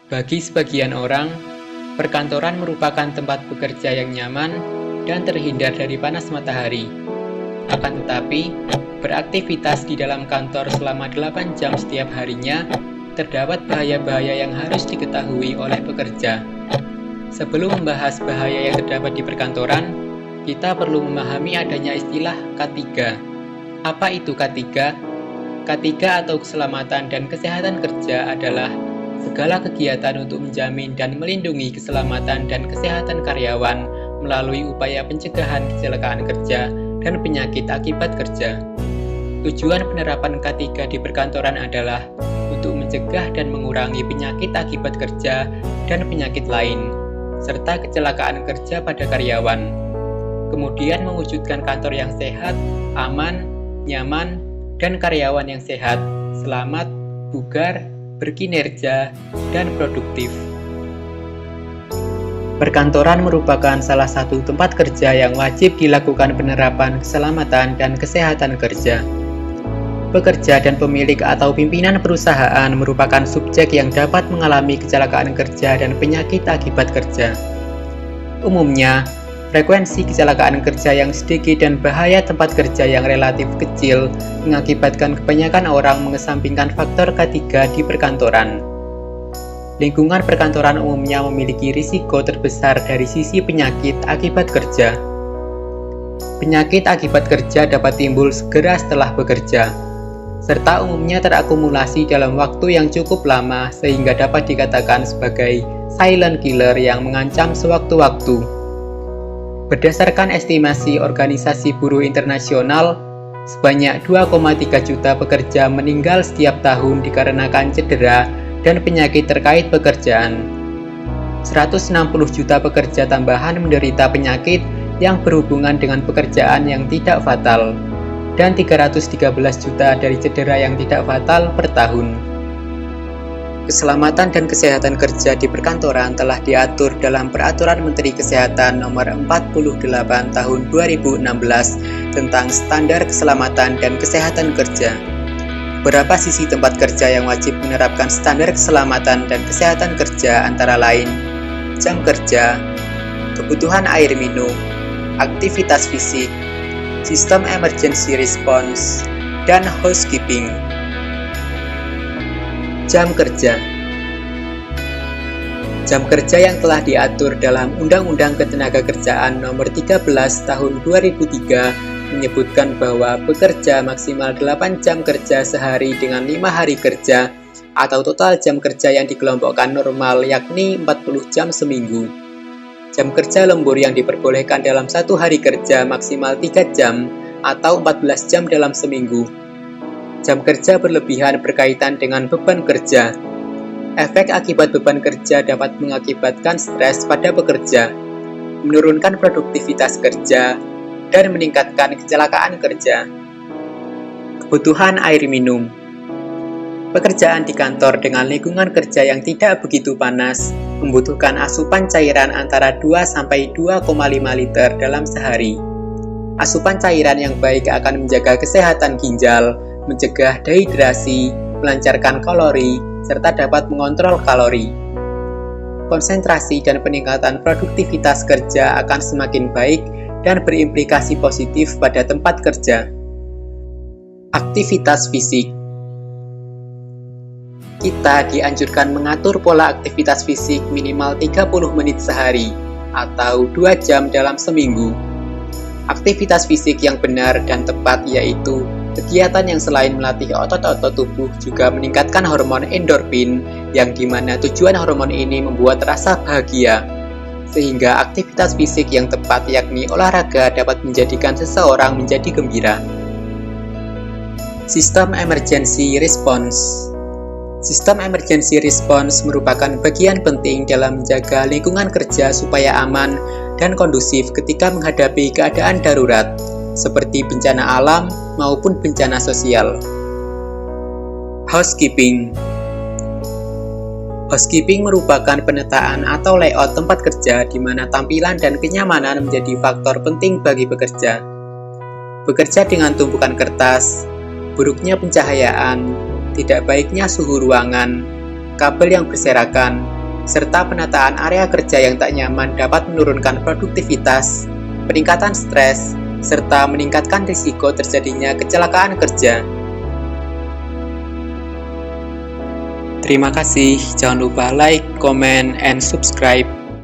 Bagi sebagian orang, perkantoran merupakan tempat bekerja yang nyaman dan terhindar dari panas matahari. Akan tetapi, beraktivitas di dalam kantor selama 8 jam setiap harinya terdapat bahaya-bahaya yang harus diketahui oleh pekerja. Sebelum membahas bahaya yang terdapat di perkantoran, kita perlu memahami adanya istilah K3. Apa itu K3? K3 atau keselamatan dan kesehatan kerja adalah segala kegiatan untuk menjamin dan melindungi keselamatan dan kesehatan karyawan melalui upaya pencegahan kecelakaan kerja dan penyakit akibat kerja. Tujuan penerapan K3 di perkantoran adalah untuk mencegah dan mengurangi penyakit akibat kerja dan penyakit lain, serta kecelakaan kerja pada karyawan. Kemudian mewujudkan kantor yang sehat, aman, nyaman, dan karyawan yang sehat, selamat, bugar, berkinerja, dan produktif. Perkantoran merupakan salah satu tempat kerja yang wajib dilakukan penerapan keselamatan dan kesehatan kerja. Pekerja dan pemilik atau pimpinan perusahaan merupakan subjek yang dapat mengalami kecelakaan kerja dan penyakit akibat kerja. Umumnya, frekuensi kecelakaan kerja yang sedikit dan bahaya tempat kerja yang relatif kecil mengakibatkan kebanyakan orang mengesampingkan faktor K3 di perkantoran. Lingkungan perkantoran umumnya memiliki risiko terbesar dari sisi penyakit akibat kerja. Penyakit akibat kerja dapat timbul segera setelah bekerja, serta umumnya terakumulasi dalam waktu yang cukup lama sehingga dapat dikatakan sebagai silent killer yang mengancam sewaktu-waktu. Berdasarkan estimasi Organisasi Buruh Internasional, sebanyak 2,3 juta pekerja meninggal setiap tahun dikarenakan cedera dan penyakit terkait pekerjaan. 160 juta pekerja tambahan menderita penyakit yang berhubungan dengan pekerjaan yang tidak fatal, dan 313 juta dari cedera yang tidak fatal per tahun. Keselamatan dan kesehatan kerja di perkantoran telah diatur dalam Peraturan Menteri Kesehatan Nomor 48 Tahun 2016 tentang Standar Keselamatan dan Kesehatan Kerja. Beberapa sisi tempat kerja yang wajib menerapkan standar keselamatan dan kesehatan kerja antara lain jam kerja, kebutuhan air minum, aktivitas fisik, sistem emergency response, dan housekeeping. Jam kerja. Jam kerja yang telah diatur dalam Undang-Undang Ketenagakerjaan Nomor 13 Tahun 2003 menyebutkan bahwa bekerja maksimal 8 jam kerja sehari dengan 5 hari kerja atau total jam kerja yang dikelompokkan normal yakni 40 jam seminggu. Jam kerja lembur yang diperbolehkan dalam satu hari kerja maksimal 3 jam atau 14 jam dalam seminggu. Jam kerja berlebihan berkaitan dengan beban kerja. Efek akibat beban kerja dapat mengakibatkan stres pada pekerja, menurunkan produktivitas kerja, dan meningkatkan kecelakaan kerja. Kebutuhan air minum. Pekerjaan di kantor dengan lingkungan kerja yang tidak begitu panas membutuhkan asupan cairan antara 2-2,5 liter dalam sehari. Asupan cairan yang baik akan menjaga kesehatan ginjal, mencegah dehidrasi, melancarkan kalori, serta dapat mengontrol kalori. Konsentrasi dan peningkatan produktivitas kerja akan semakin baik dan berimplikasi positif pada tempat kerja. Aktivitas fisik. Kita dianjurkan mengatur pola aktivitas fisik minimal 30 menit sehari atau 2 jam dalam seminggu. Aktivitas fisik yang benar dan tepat yaitu kegiatan yang selain melatih otot-otot tubuh juga meningkatkan hormon endorfin yang dimana tujuan hormon ini membuat rasa bahagia. Sehingga aktivitas fisik yang tepat yakni olahraga dapat menjadikan seseorang menjadi gembira. Sistem emergency response. Sistem emergency response merupakan bagian penting dalam menjaga lingkungan kerja supaya aman dan kondusif ketika menghadapi keadaan darurat, seperti bencana alam maupun bencana sosial. Housekeeping. Housekeeping merupakan penataan atau layout tempat kerja di mana tampilan dan kenyamanan menjadi faktor penting bagi pekerja. Bekerja dengan tumpukan kertas, buruknya pencahayaan, tidak baiknya suhu ruangan, kabel yang berserakan, serta penataan area kerja yang tak nyaman dapat menurunkan produktivitas, peningkatan stres, serta meningkatkan risiko terjadinya kecelakaan kerja. Terima kasih, jangan lupa like, comment, and subscribe.